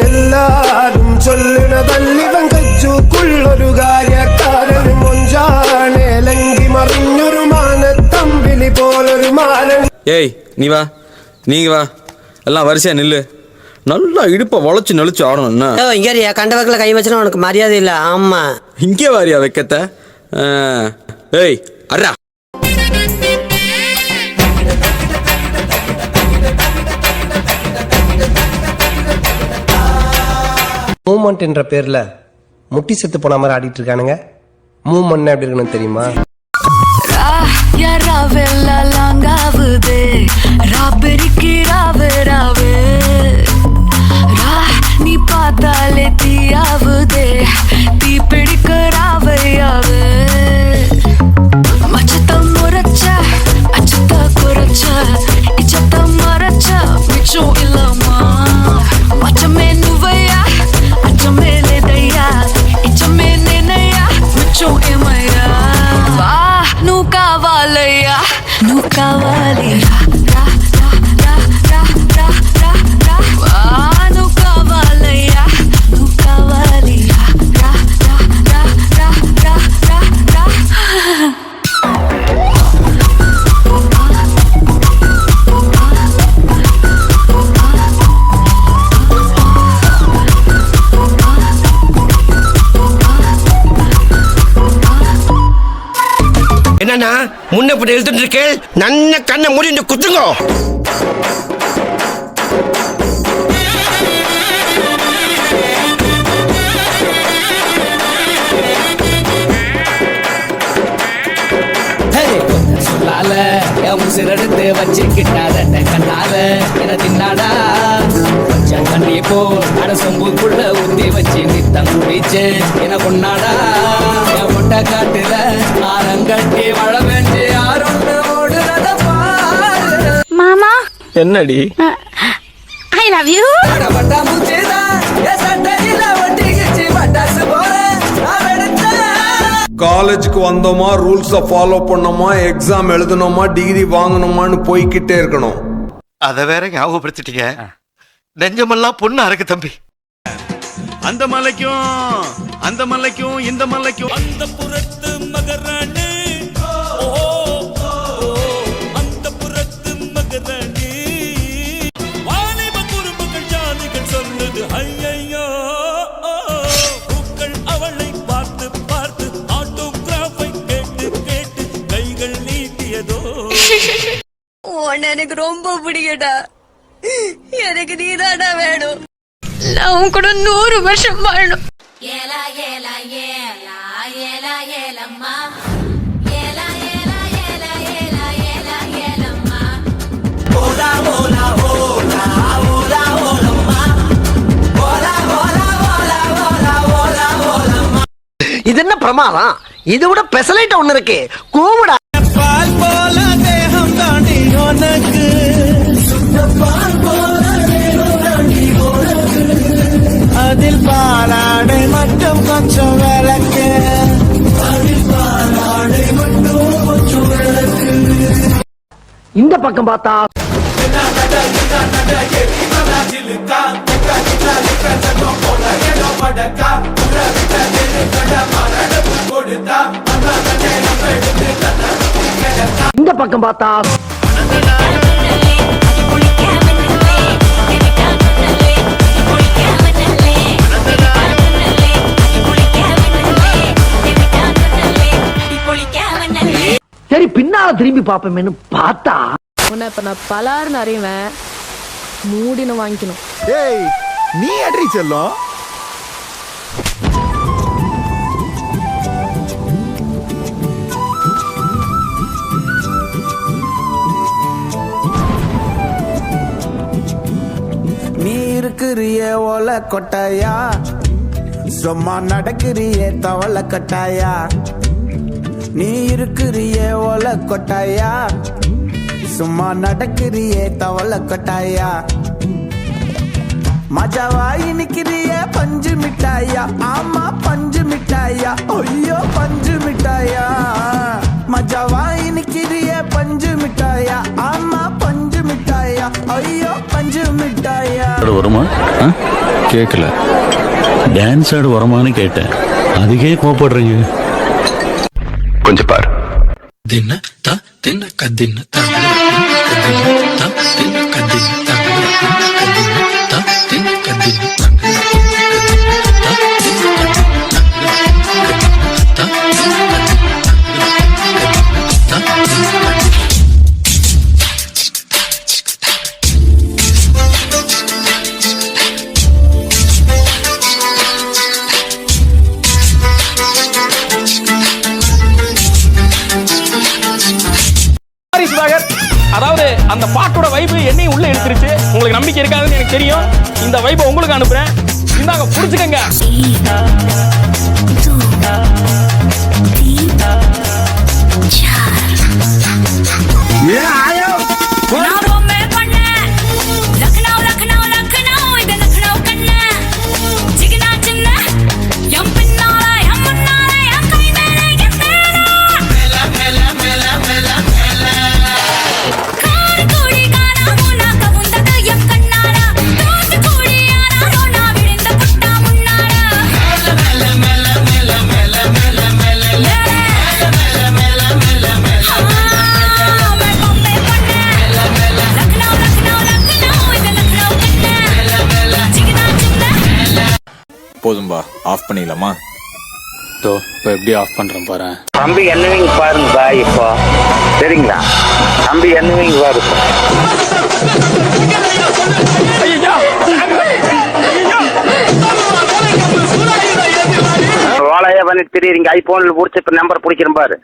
എല്ലാരും ചൊല്ലുന്നതല്ലിവൻ കച്ചുക്കുള്ളൊരു കാര്യക്കാരൻ മൊഞ്ചാണേ ലങ്കി മറിഞ്ഞൊരു മാനത്തമ്പിളി പോലൊരു മാനൻ. ஏய் நீ வா நீங்க வா எல்லாம் வரிசையா நில்லு. நல்லா இடுப்பை வளைச்சு நெளிச்சு ஆடணும். என்ன இங்கே கண்ட வக்கில் கை வச்சுனா உனக்கு மரியாதை இல்லை. ஆமா இங்கே வாரியா வைக்கத்த. ஏய் அர்ரா. மூமெண்ட் என்ற பேர்ல முட்டி செத்து போன மாதிரி ஆடிட்டு இருக்கானுங்க. மூமெண்ட் எப்படி இருக்குன்னு தெரியுமா? நீ பார்த்தாலே தீயாவுதே தீ பிடிக்கிறாவையாவே மச்சத்தம் முறைச்ச அச்சத்த குறைச்ச இச்சத்தம் மறைச்ச மிச்சம் இல்லாமா மச்சமே நுவையா அச்சமே லேதையா இச்சமே நேனையா மிச்சம் ஏமையா வா நூ காவாலையா நூ காவாலியா என்னன்னா முன்ன இப்படி எழுத்துட்டு இருக்கேன். நன்ன கண்ணை மூடி குத்துங்கோ. சொல்லால உசிரெடுத்து வச்சுக்கிட்டாத கண்ணால என தின்னாடா கொஞ்சம் கண்ணி போ அட சொம்புக்குள்ள ஊத்தி வச்சு நித்தம் குடிச்சு என கொண்டாடா என் முட்டை காட்டுல ஆரங்கட்டி மழை பெஞ்சு யாருன்னு ஓடுறத பாரு. மாமா என்னடி ஐ லவ் யூ. பட்டா முச்சுதான் என் சட்டையில ஒட்டிக்கிச்சு பட்டாசு போற காலேஜுக்கு வந்தோமா, ரூல்ஸை ஃபாலோ பண்ணோமா, எக்ஸாம் எழுதணுமா, டிகிரி வாங்கணுமான்னு போய்கிட்டே இருக்கணும். அத வேற ஞாபகப்படுத்திட்டீங்க. நெஞ்சமெல்லாம் பொண்ணு அறக்கு தம்பி. அந்த மலைக்கும் இந்த மலைக்கும் அந்த புறத்து மகராணி அந்த புறத்து மகராணி வாலிப குறும்புகள் ஜாதிகள் சொல்லுது ஐயையோ பூக்கள் அவளை பார்த்து பார்த்து ஆட்டோகிராஃபை கேட்டு கேட்டு கைகள் நீட்டியதோ. எனக்கு ரொம்ப பிடிக்கடா. எனக்கு நீதாடா வேணும். நான் உன் கூட 100 வருஷம் வாழணும். ஏலா ஏலா ஏலா ஏலா ஏலம்மா ஏலா ஏலா ஏலா ஏலா ஏலா ஏலம்மா ஓலா ஓலா ஓலா ஓலா ஓலம்மா ஓலா ஓலா ஓலா ஓலா ஓலா ஓலம்மா. இது என்ன பிரமாதம்? இது விட பெசலைட் ஒண்ணு இருக்கு. கூவுடா. பால் போல தேகம் தாண்டி உனக்கு பால் போல தேகம் தாண்டி உனக்கு அதில் பாலாடை மட்டும் கொஞ்சம் விளக்கு அதில் பாலாடை மட்டும் கொஞ்சம் விளக்கு. இந்த பக்கம் பார்த்தா இந்த பக்கம் பார்த்தா சரி பின்னால திரும்பி பாப்பேன்னு பார்த்தா உன்னை இப்ப நான் பலாருன்னு அறிவேன். மூடின்னு வாங்கிக்கணும். ஏய் நீ அட்ரி செல்லும். நீ இருக்கிறிய ஓல கொட்டாயா, சும்மா நடக்கிறிய தவள கட்டாயா. நீ இருக்கிறிய ஓல கொட்டாயா, சும்மா நடக்கிறிய தவள கொட்டாயா. மஜாவாய் நிக்கிறிய பஞ்சு மிட்டாயா, ஆமா பஞ்சு மிட்டாயா, ஐயோ பஞ்சு மிட்டாயா. மஜாவாய் நிக்கிறிய பஞ்சு மிட்டாயா, ஆமா பஞ்சு மிட்டாயா, ஐயோ பஞ்சு மிட்டாயா. மிட்டாயா வருமா கேட்கல. டான்ஸ் ஆடு வருமானு கேட்டேன், அதுக்கே கோபப்படுறீங்க. கொஞ்சம் பாரு. தின்ன தா தின்ன கதின்ன தா தின்ன தா தின்ன கதின்ன தா தின்ன தா தின்ன கதின்ன தா அதாவது அந்த பாட்டோட வைப்பு என்னையும் உள்ள எடுத்துருச்சு. உங்களுக்கு நம்பிக்கை இருக்காதுன்னு எனக்கு தெரியும். இந்த வைப்பை உங்களுக்கு அனுப்புறேன், இந்தாங்க புடிச்சுக்கங்க. போதும்பா, ஆஃப் பண்ணிடலாமா? தோ இப்போ எப்படி ஆஃப் பண்றேன் பாரு. தம்பி என்னவீங்க பாருங்கப்பா இப்போ, சரிங்களா? தம்பி என்னவீங்க பாரு. ஓலைய பண்ணி தெரியுறீங்க, ஐபோன்ல பிடிச்ச நம்பர் பிடிக்கிறேன் பாரு.